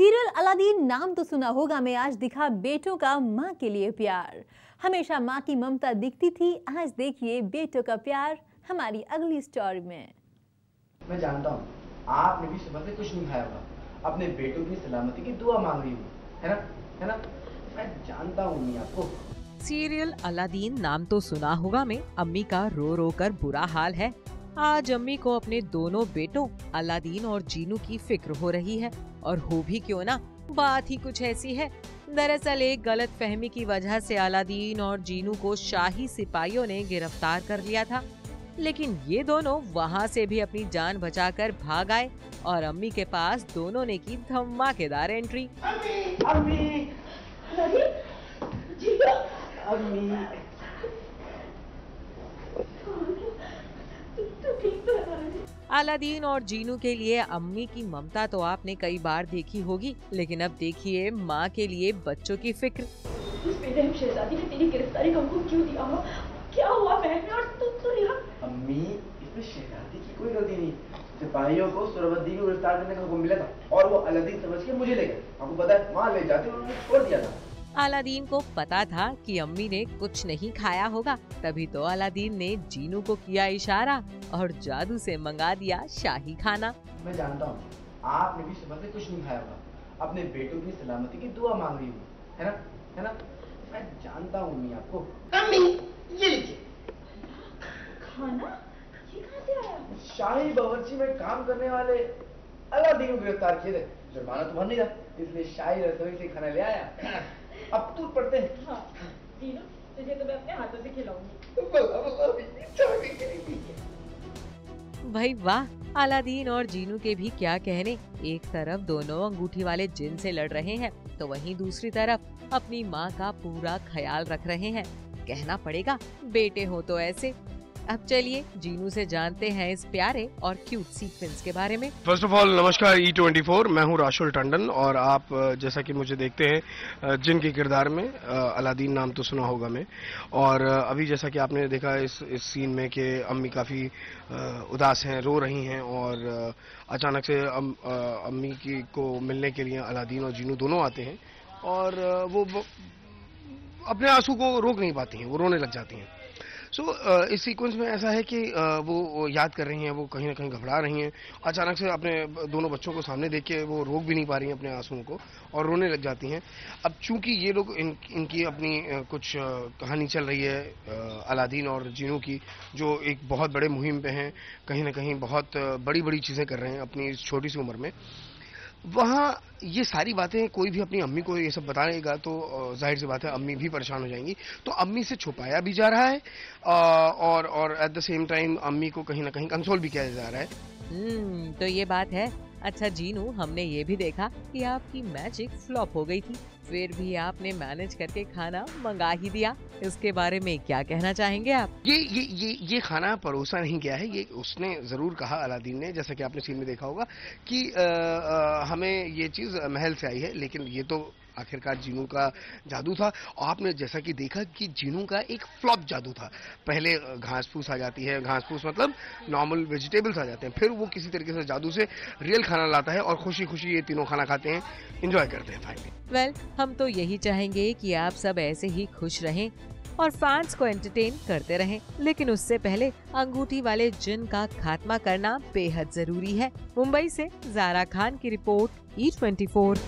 Serial Aladdin नाम तो सुना होगा में आज दिखा बेटों का माँ के लिए प्यार। हमेशा माँ की ममता दिखती थी, आज देखिए बेटों का प्यार हमारी अगली स्टोरी में। मैं जानता हूँ आपने भी सुबह से कुछ नहीं खाया होगा, अपने बेटों की सलामती की दुआ मांग रही हो, है ना? मैं जानता हूँ अम्मी आपको। सीरियल अलादीन नाम तो सुना होगा में अम्मी का रो रो कर बुरा हाल है। आज अम्मी को अपने दोनों बेटों अलादीन और जीनू की फिक्र हो रही है, और हो भी क्यों ना, बात ही कुछ ऐसी है। दरअसल एक गलत फहमी की वजह से अलादीन और जीनू को शाही सिपाहियों ने गिरफ्तार कर लिया था, लेकिन ये दोनों वहाँ से भी अपनी जान बचाकर भाग आए और अम्मी के पास दोनों ने की धमाकेदार एंट्री। अम्मी, अम्मी। अलादीन और जीनू के लिए अम्मी की ममता तो आपने कई बार देखी होगी, लेकिन अब देखिए माँ के लिए बच्चों की फिक्र। उस बेरहम शहजादी ने तेरी गिरफ्तारी का हुक्म क्यों दिया? क्या हुआ महल में? और तुम तो यहाँ? अम्मी, इसमें शहजादी की कोई गलती नहीं। सिपाहियों को सुरवद्दी को गिरफ्तार करने का हुक्म मिला था और वो अलादीन समझ के मुझे ले गए। आपको पता है, वहाँ ले जाते उन्होंने छोड़ दिया था। अलादीन को पता था कि अम्मी ने कुछ नहीं खाया होगा, तभी तो अलादीन ने जीनू को किया इशारा और जादू से मंगा दिया शाही खाना। मैं जानता हूँ आपने भी सुबह से कुछ नहीं खाया होगा, अपने बेटों की सलामती की दुआ मांग रही हो, है ना? मैं जानता हूँ अम्मी आपको। अम्मी, ये लीजिए खाना। ये कहाँ से आया? शाही बावर्ची में काम करने वाले अलादीन को गिरफ्तार किए थे, जुर्माना तो भर नहीं था, इसलिए शाही रसोई से खाना ले आया। अब तू पढ़ते हैं। हाँ, जीनू, तुझे तो मैं अपने हाथों से खिलाऊंगी। भाई वाह, अलादीन और जीनू के भी क्या कहने। एक तरफ दोनों अंगूठी वाले जिन से लड़ रहे हैं, तो वहीं दूसरी तरफ अपनी माँ का पूरा ख्याल रख रहे हैं। कहना पड़ेगा, बेटे हो तो ऐसे। अब चलिए जीनू से जानते हैं इस प्यारे और क्यूट सीक्वेंस के बारे में। फर्स्ट ऑफ ऑल नमस्कार E24, मैं हूं राशुल टंडन और आप जैसा कि मुझे देखते हैं जिन के किरदार में अलादीन नाम तो सुना होगा मैं। और अभी जैसा कि आपने देखा इस सीन में कि अम्मी काफ़ी उदास हैं, रो रही हैं और अचानक से अम्मी को मिलने के लिए अलादीन और जीनू दोनों आते हैं और वो अपने आंसू को रोक नहीं पाती हैं, वो रोने लग जाती हैं। इस सीक्वेंस में ऐसा है कि वो याद कर रही हैं, वो कहीं ना कहीं घबरा रही हैं। अचानक से अपने दोनों बच्चों को सामने देख के वो रोक भी नहीं पा रही हैं अपने आंसुओं को और रोने लग जाती हैं। अब चूंकि ये लोग इनकी अपनी कुछ कहानी चल रही है अलादीन और जीनू की, जो एक बहुत बड़े मुहिम पे हैं, कहीं ना कहीं बहुत बड़ी बड़ी चीज़ें कर रहे हैं अपनी इस छोटी सी उम्र में। वहाँ ये सारी बातें कोई भी अपनी अम्मी को ये सब बताएगा तो जाहिर सी बात है अम्मी भी परेशान हो जाएंगी। तो अम्मी से छुपाया भी जा रहा है और एट द सेम टाइम अम्मी को कहीं ना कहीं कंसोल भी किया जा रहा है। तो ये बात है। अच्छा जीनू, हमने ये भी देखा कि आपकी मैजिक फ्लॉप हो गई थी, फिर भी आपने मैनेज करके खाना मंगा ही दिया। इसके बारे में क्या कहना चाहेंगे आप? ये खाना परोसा नहीं गया है, ये उसने जरूर कहा अलादीन ने, जैसा कि आपने सीन में देखा होगा कि हमें ये चीज महल से आई है, लेकिन ये तो आखिरकार जीनू का जादू था। और आपने जैसा कि देखा कि जीनू का एक फ्लॉप जादू था। पहले घास फूस आ जाती है, घास फूस मतलब नॉर्मल वेजिटेबल्स आ जाते हैं, फिर वो किसी तरीके से जादू से रियल खाना लाता है और खुशी खुशी ये तीनों खाना खाते हैं, एंजॉय करते हैं फाइनली। वेल, हम तो यही चाहेंगे कि आप सब ऐसे ही खुश रहें और फैंस को एंटरटेन करते रहें, लेकिन उससे पहले अंगूठी वाले जिन का खात्मा करना बेहद जरूरी है। मुंबई से ज़ारा खान की रिपोर्ट E24।